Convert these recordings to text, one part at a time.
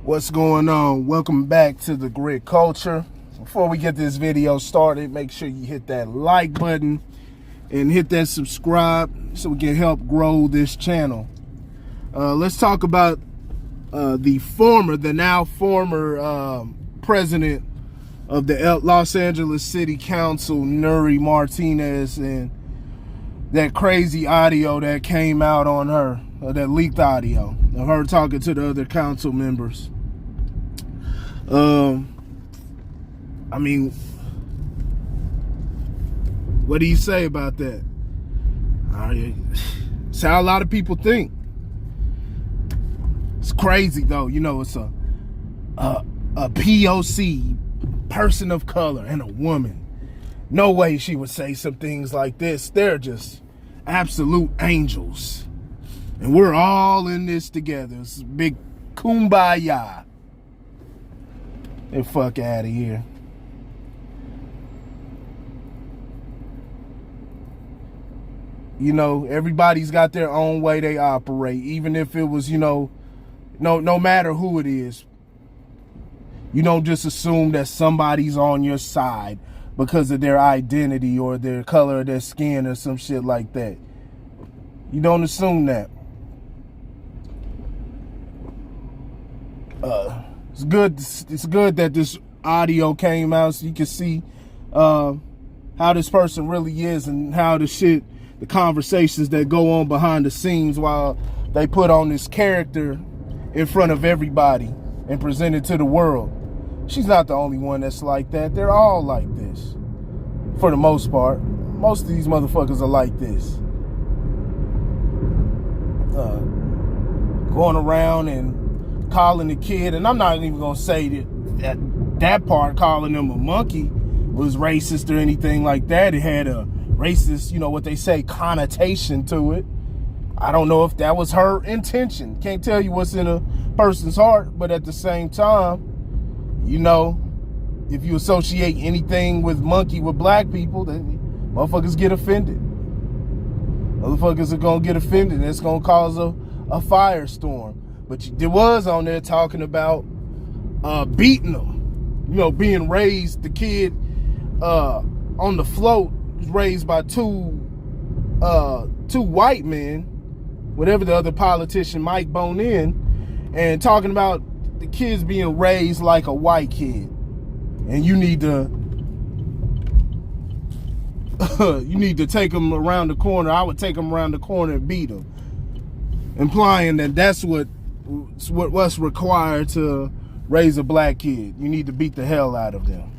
What's going on? Welcome back to the Grit Culture. Before we get this video started, make sure you hit that like button and hit that subscribe so we can help grow this channel. Let's talk about the now former president of the Los Angeles City Council, Nury Martinez, and that crazy audio that came out on her, that leaked audio of her talking to the other council members. I mean, what do you say about that? It's how a lot of people think. It's crazy though, you know. It's a POC, person of color, and a woman. No way she would say some things like this. They're just absolute angels, and we're all in this together. It's a big kumbaya. And fuck out of here. You know, everybody's got their own way they operate, even if it was, you know, no matter who it is. You don't just assume that somebody's on your side because of their identity or their color of their skin or some shit like that. You don't assume that. It's good that this audio came out so you can see how this person really is and how the conversations that go on behind the scenes while they put on this character in front of everybody and present it to the world. She's not the only one that's like that. They're all like this, for the most part. Most of these motherfuckers are like this. Going around and calling the kid, and I'm not even gonna say that part, calling him a monkey, was racist or anything like that. It had a racist, you know, what they say, connotation to it. I don't know if that was her intention. Can't tell you what's in a person's heart, but at the same time, you know, if you associate anything with monkey with black people, then motherfuckers get offended. Motherfuckers are gonna get offended, and it's gonna cause a firestorm. But there was on there talking about beating them, you know, being raised, the kid on the float was raised by two white men, whatever the other politician, Mike Bonin, and talking about the kids being raised like a white kid, and you need to take them around the corner. I would take them around the corner and beat them, implying that that's what's required to raise a black kid. You need to beat the hell out of them.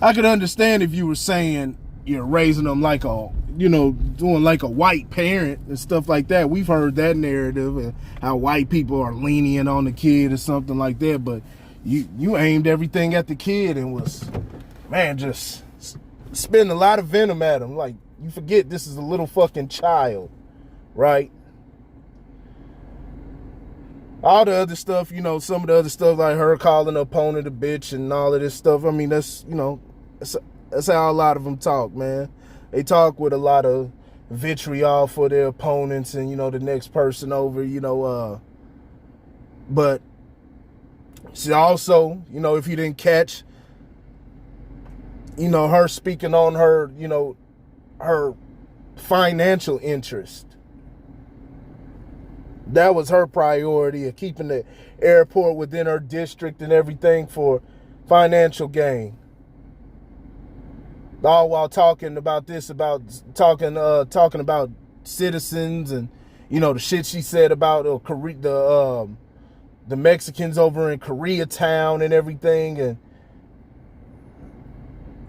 I could understand if you were saying you're raising them like doing like a white parent and stuff like that. We've heard that narrative and how white people are lenient on the kid or something like that. But you aimed everything at the kid and was, man, just spitting a lot of venom at him. Like, you forget this is a little fucking child, right? All the other stuff, you know, some of the other stuff like her calling her opponent a bitch and all of this stuff. I mean, that's, you know, that's how a lot of them talk, man. They talk with a lot of vitriol for their opponents and, you know, the next person over, you know, but she also, you know, if you didn't catch, you know, her speaking on her, you know, her financial interest. That was her priority, of keeping the airport within her district and everything for financial gain. All while talking about citizens and, you know, the shit she said about the Mexicans over in Koreatown and everything, and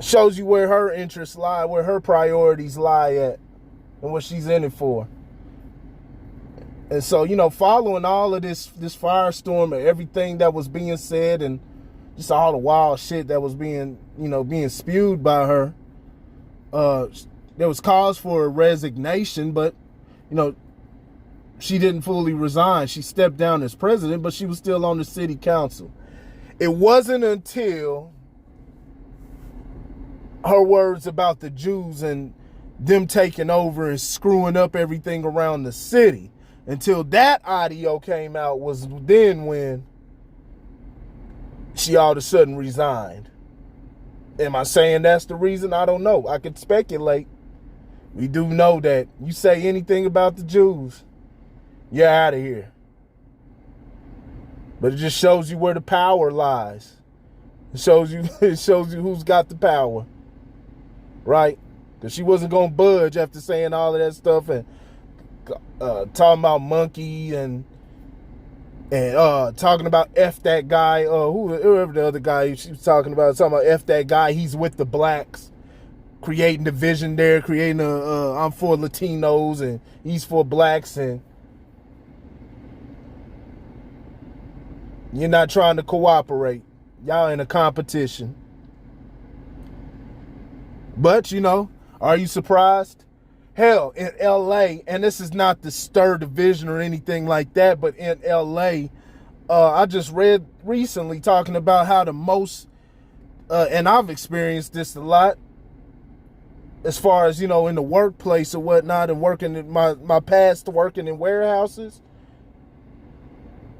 shows you where her interests lie, where her priorities lie at, and what she's in it for. And so, you know, following all of this firestorm and everything that was being said and just all the wild shit that was being spewed by her, there was cause for a resignation, but, you know, she didn't fully resign. She stepped down as president, but she was still on the city council. It wasn't until her words about the Jews and them taking over and screwing up everything around the city until that audio came out was then when she all of a sudden resigned. Am I saying that's the reason? I don't know. I could speculate. We do know that you say anything about the Jews, you're out of here. But it just shows you where the power lies. It shows you who's got the power. Right? Because she wasn't going to budge after saying all of that stuff and talking about monkey and talking about F that guy, whoever the other guy she was talking about F that guy, he's with the blacks, creating division there, creating I'm for Latinos and he's for blacks, and you're not trying to cooperate. Y'all in a competition. But, are you surprised? Hell, in LA, and this is not the stir division or anything like that, but in LA, I just read recently talking about how the most, and I've experienced this a lot, as far as, in the workplace or whatnot, and working in my past working in warehouses.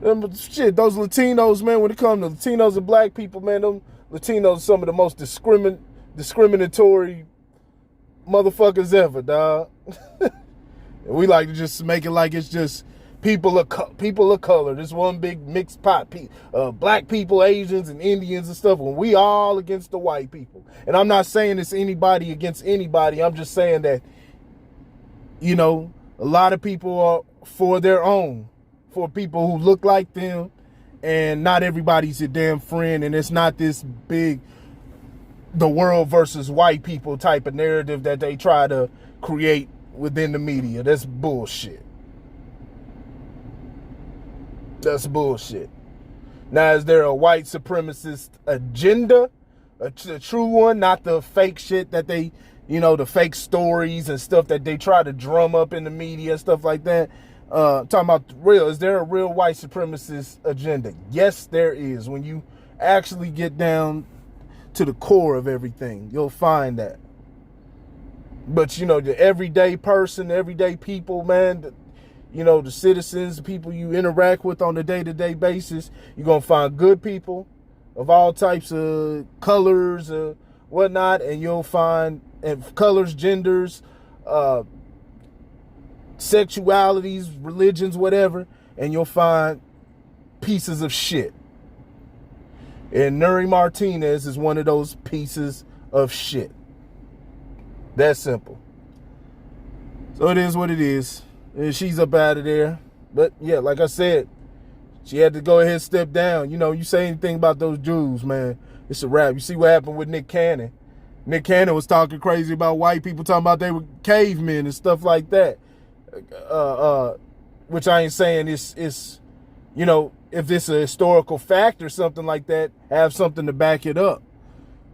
Shit, those Latinos, man, when it comes to Latinos and black people, man, them Latinos are some of the most discriminatory motherfuckers ever, dog. We like to just make it like it's just people of color. This one big mixed pot. Black people, Asians, and Indians and stuff. When we all against the white people. And I'm not saying it's anybody against anybody. I'm just saying that, a lot of people are for their own. For people who look like them. And not everybody's your damn friend. And it's not this big the world versus white people type of narrative that they try to create within the media. That's bullshit. That's bullshit. Now, is there a white supremacist agenda? A true one, not the fake shit that they, the fake stories and stuff that they try to drum up in the media and stuff like that. Talking about real, is there a real white supremacist agenda? Yes, there is. When you actually get down to the core of everything, you'll find that. But the everyday person, everyday people, man, the citizens, the people you interact with on a day-to-day basis, you're gonna find good people of all types of colors, whatnot, and you'll find colors, genders, sexualities, religions, whatever, and you'll find pieces of shit. And Nury Martinez is one of those pieces of shit. That simple. So it is what it is. And she's up out of there. But yeah, like I said, she had to go ahead and step down. You say anything about those Jews, man, it's a wrap. You see what happened with Nick Cannon. Nick Cannon was talking crazy about white people, talking about they were cavemen and stuff like that. Which I ain't saying is if this is a historical fact or something like that, have something to back it up.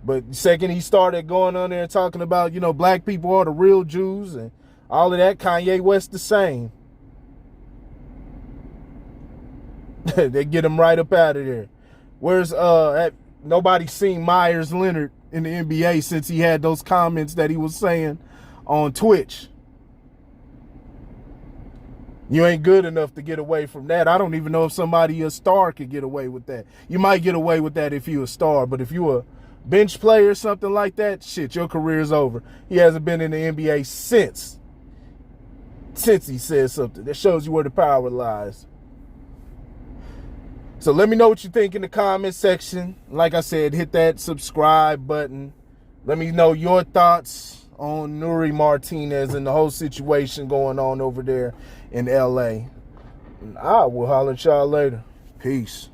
But the second he started going on there and talking about, black people are the real Jews and all of that, Kanye West the same. They get him right up out of there. Where's nobody's seen Myers Leonard in the NBA since he had those comments that he was saying on Twitch. You ain't good enough to get away from that. I don't even know if somebody a star could get away with that. You might get away with that if you a star, but if you a bench player or something like that, shit, your career's over. He hasn't been in the NBA since he said something. That shows you where the power lies. So let me know what you think in the comment section. Like I said, hit that subscribe button. Let me know your thoughts on Nury Martinez and the whole situation going on over there in LA. And I will holler at y'all later. Peace.